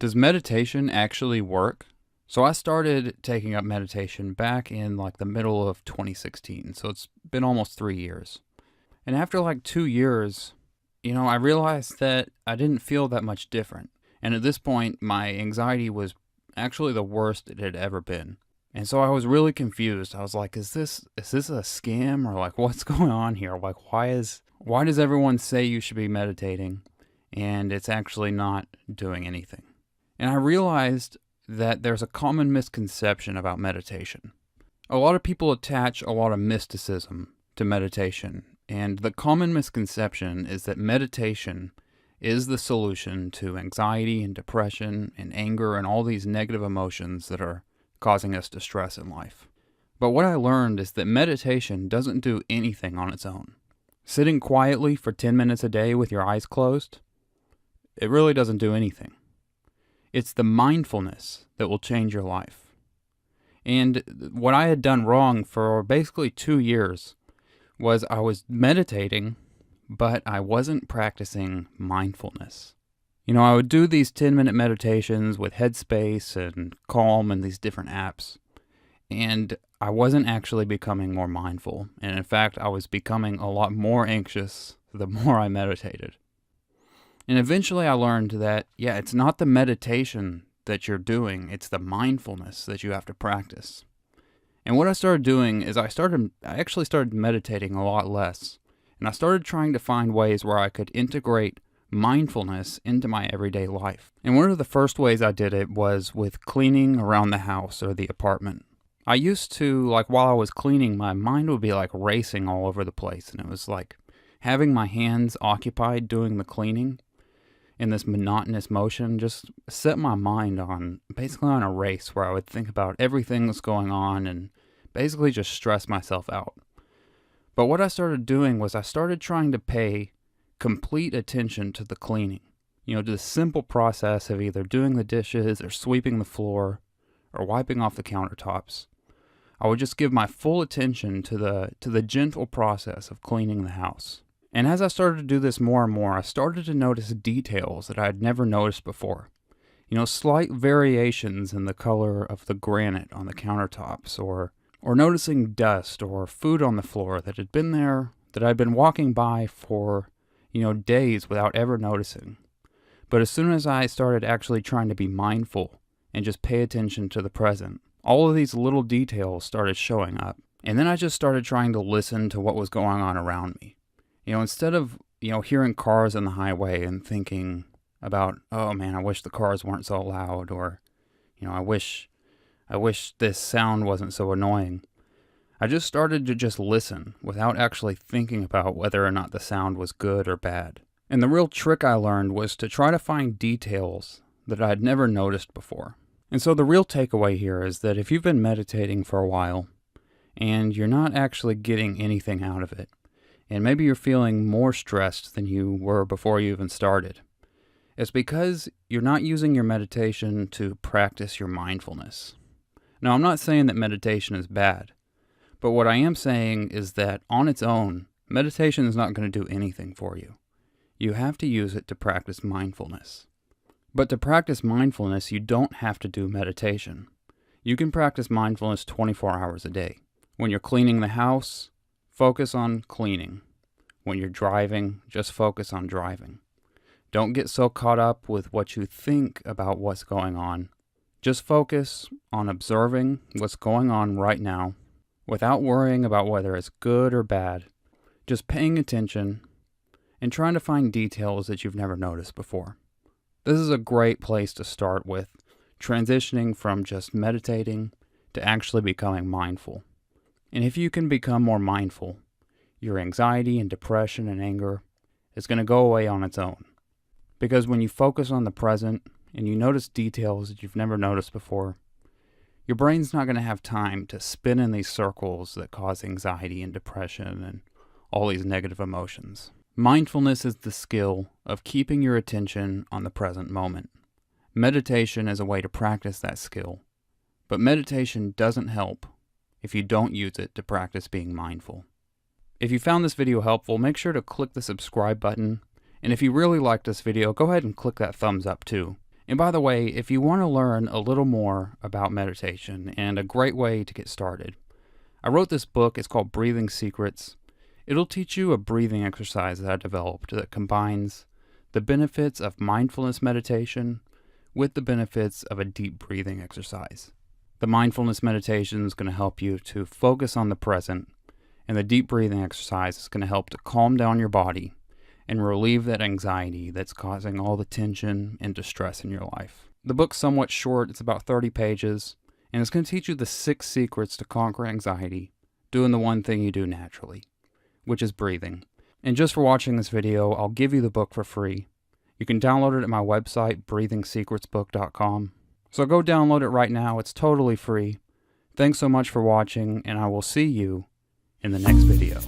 Does meditation actually work? So I started taking up meditation back in like the middle of 2016. So it's been almost 3 years. And after like 2 years, I realized that I didn't feel that much different. And at this point, my anxiety was actually the worst it had ever been. And so I was really confused. I was like, is this a scam, or like what's going on here? Like why does everyone say you should be meditating and it's actually not doing anything? And I realized that there's a common misconception about meditation. A lot of people attach a lot of mysticism to meditation, and the common misconception is that meditation is the solution to anxiety and depression and anger and all these negative emotions that are causing us distress in life. But what I learned is that meditation doesn't do anything on its own. Sitting quietly for 10 minutes a day with your eyes closed, it really doesn't do anything. It's the mindfulness that will change your life. And what I had done wrong for basically 2 years was I was meditating, but I wasn't practicing mindfulness. I would do these 10-minute meditations with Headspace and Calm and these different apps, and I wasn't actually becoming more mindful. And in fact, I was becoming a lot more anxious the more I meditated. And eventually I learned that, it's not the meditation that you're doing, it's the mindfulness that you have to practice. And what I started doing is I actually started meditating a lot less. And I started trying to find ways where I could integrate mindfulness into my everyday life. And one of the first ways I did it was with cleaning around the house or the apartment. I used to, while I was cleaning, my mind would be racing all over the place. And it was like having my hands occupied doing the cleaning in this monotonous motion just set my mind on a race where I would think about everything that's going on and basically just stress myself out. But what I started doing was I started trying to pay complete attention to the cleaning. To the simple process of either doing the dishes or sweeping the floor or wiping off the countertops. I would just give my full attention to the gentle process of cleaning the house. And as I started to do this more and more, I started to notice details that I had never noticed before. Slight variations in the color of the granite on the countertops, or noticing dust or food on the floor that had been there, that I'd been walking by for, days without ever noticing. But as soon as I started actually trying to be mindful and just pay attention to the present, all of these little details started showing up. And then I just started trying to listen to what was going on around me. Instead of, hearing cars on the highway and thinking about, oh man, I wish the cars weren't so loud, or, I wish this sound wasn't so annoying. I just started to just listen without actually thinking about whether or not the sound was good or bad. And the real trick I learned was to try to find details that I had never noticed before. And so the real takeaway here is that if you've been meditating for a while and you're not actually getting anything out of it, and maybe you're feeling more stressed than you were before you even started, it's because you're not using your meditation to practice your mindfulness. Now, I'm not saying that meditation is bad, but what I am saying is that on its own, meditation is not going to do anything for you. You have to use it to practice mindfulness. But to practice mindfulness, you don't have to do meditation. You can practice mindfulness 24 hours a day. When you're cleaning the house, focus on cleaning. When you're driving, just focus on driving. Don't get so caught up with what you think about what's going on. Just focus on observing what's going on right now without worrying about whether it's good or bad. Just paying attention and trying to find details that you've never noticed before. This is a great place to start with transitioning from just meditating to actually becoming mindful. And if you can become more mindful, your anxiety and depression and anger is going to go away on its own. Because when you focus on the present and you notice details that you've never noticed before, your brain's not going to have time to spin in these circles that cause anxiety and depression and all these negative emotions. Mindfulness is the skill of keeping your attention on the present moment. Meditation is a way to practice that skill, but meditation doesn't help if you don't use it to practice being mindful. If you found this video helpful, make sure to click the subscribe button, and if you really liked this video, go ahead and click that thumbs up too. And by the way, if you want to learn a little more about meditation and a great way to get started, I wrote this book. It's called Breathing Secrets. It'll teach you a breathing exercise that I developed that combines the benefits of mindfulness meditation with the benefits of a deep breathing exercise. The mindfulness meditation is going to help you to focus on the present, and the deep breathing exercise is going to help to calm down your body and relieve that anxiety that's causing all the tension and distress in your life. The book's somewhat short. It's about 30 pages, and it's going to teach you the 6 secrets to conquer anxiety, doing the one thing you do naturally, which is breathing. And just for watching this video, I'll give you the book for free. You can download it at my website, breathingsecretsbook.com. So go download it right now. It's totally free. Thanks so much for watching, and I will see you in the next video.